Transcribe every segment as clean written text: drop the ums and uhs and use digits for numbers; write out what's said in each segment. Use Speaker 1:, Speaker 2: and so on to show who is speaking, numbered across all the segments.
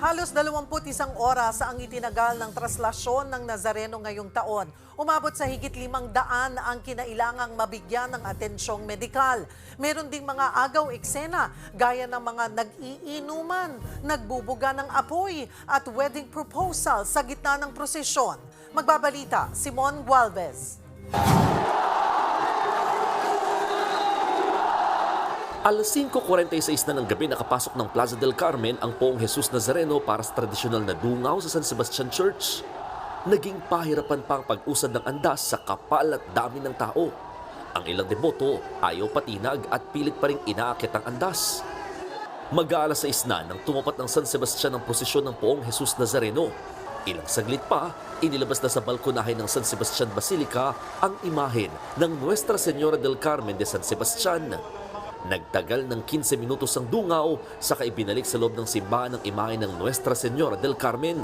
Speaker 1: Halos 21 oras ang itinagal ng traslasyon ng Nazareno ngayong taon. Umabot sa higit 500 ang kinailangang mabigyan ng atensyong medikal. Meron ding mga agaw eksena gaya ng mga nag-iinuman, nagbubuga ng apoy at wedding proposal sa gitna ng prosesyon. Magbabalita, Simon Gualvez.
Speaker 2: Alas 5:46 na ng gabi nakapasok ng Plaza del Carmen ang Poong Jesus Nazareno para sa tradisyonal na dungaw sa San Sebastian Church. Naging pahirapan pa ang pag-usad ng andas sa kapal at dami ng tao. Ang ilang deboto ayaw patinag at pilit pa rin inaakit ang andas. Mag-aalas 6 na nang tumapat ng San Sebastian ang prosesyon ng Poong Jesus Nazareno. Ilang saglit pa, inilabas na sa balkonahe ng San Sebastian Basilica ang imahen ng Nuestra Señora del Carmen de San Sebastian. Nagtagal ng 15 minutos ang dungaw, saka ibinalik sa loob ng simbahan ang imahe ng Nuestra Señora del Carmen.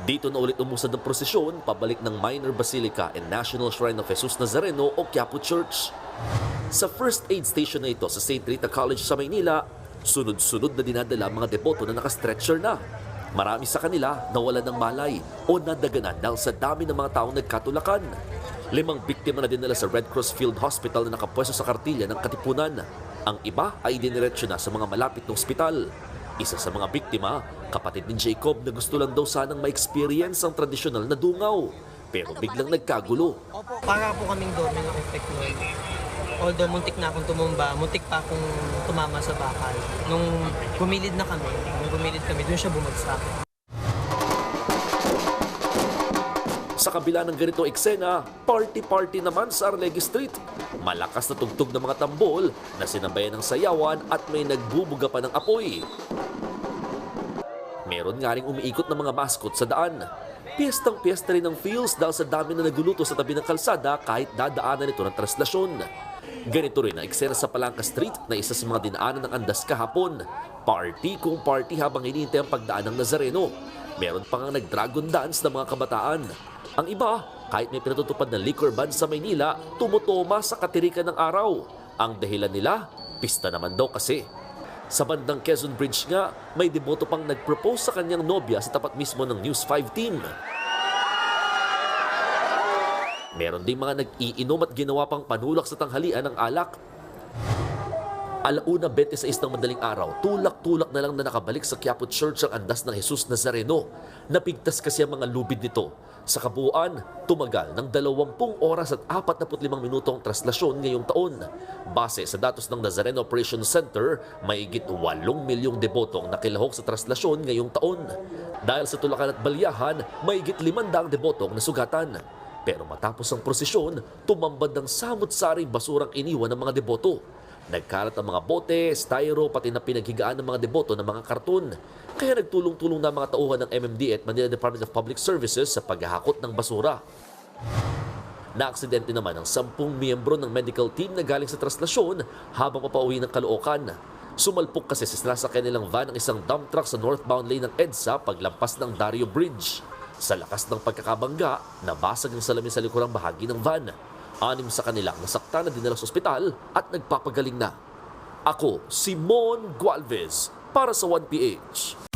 Speaker 2: Dito na ulit umusad ang prosesyon pabalik ng Minor Basilica and National Shrine of Jesus Nazareno o Quiapo Church. Sa first aid station na ito sa St. Rita College sa Maynila, sunod-sunod na dinadala mga deboto na naka-stretcher na. Marami sa kanila nawalan ng malay o nadaganan dahil sa dami ng mga taong nagkatulakan. 5 biktima na dinala sa Red Cross Field Hospital na nakapwesto sa kartilya ng Katipunan. Ang iba ay diniretso na sa mga malapit na ospital. Isa sa mga biktima, kapatid ni Jacob na gusto lang daw sanang ma-experience ang tradisyonal na dungaw. Pero biglang nagkagulo.
Speaker 3: Para po kaming domino effect nun. Although muntik na akong tumumba, muntik pa akong tumama sa bakal. Nung gumilid kami, dun siya bumagsak.
Speaker 2: Sa kabila ng ganito eksena, party-party naman sa Arlegui Street. Malakas na tugtog ng mga tambol na sinabayan ng sayawan at may nagbubuga pa ng apoy. Meron nga ring umiikot na mga maskot sa daan. Piyestang-piyesta rin ng feels dahil sa dami na naguluto sa tabi ng kalsada kahit dadaanan ito ng traslasyon. Ganito rin ang eksena sa Palangka Street na isa sa mga dinaanan ng andas kahapon. Party kung party habang hinihintay ang pagdaan ng Nazareno. Meron pa nga nag-dragon dance ng mga kabataan. Ang iba, kahit may pinatutupad na liquor ban sa Maynila, tumutoma sa katirikan ng araw. Ang dahilan nila, pista naman daw kasi. Sa bandang Quezon Bridge nga, may deboto pang nag-propose sa kanyang nobya sa tapat mismo ng News 5 team. Meron din mga nag-iinom at ginawa pang panulak sa tanghalian ng alak. 1:26 ng madaling araw, tulak-tulak na lang na nakabalik sa Quiapo Church ang andas ng Jesus Nazareno. Napigtas kasi ang mga lubid nito. Sa kabuuan, tumagal ng 20 oras at 45 minuto ang traslasyon ngayong taon. Base sa datos ng Nazareno Operations Center, mahigit 8 milyong deboto ang nakilahok sa traslasyon ngayong taon. Dahil sa tulakan at balyahan, mahigit 500 deboto ang nasugatan. Pero matapos ang prosesyon, tumambad ng samut-saring basurang iniwan ng mga deboto. Nagkalat ang mga bote, styro, pati na pinaghigaan ng mga deboto ng mga karton. Kaya nagtulong-tulong na mga tauhan ng MMD at Manila Department of Public Services sa paghahakot ng basura. Naaksidente naman ang 10 miyembro ng medical team na galing sa traslasyon habang papauwi ng Caloocan. Sumalpok kasi sa sinasakyan nilang van ang isang dump truck sa northbound lane ng EDSA paglampas ng Dario Bridge. Sa lakas ng pagkakabangga, nabasag ang salamin sa likurang bahagi ng van. 6 sa kanila nasaktan na dinala sa ospital at nagpapagaling na. Ako, Simon Gualvez, para sa 1PH.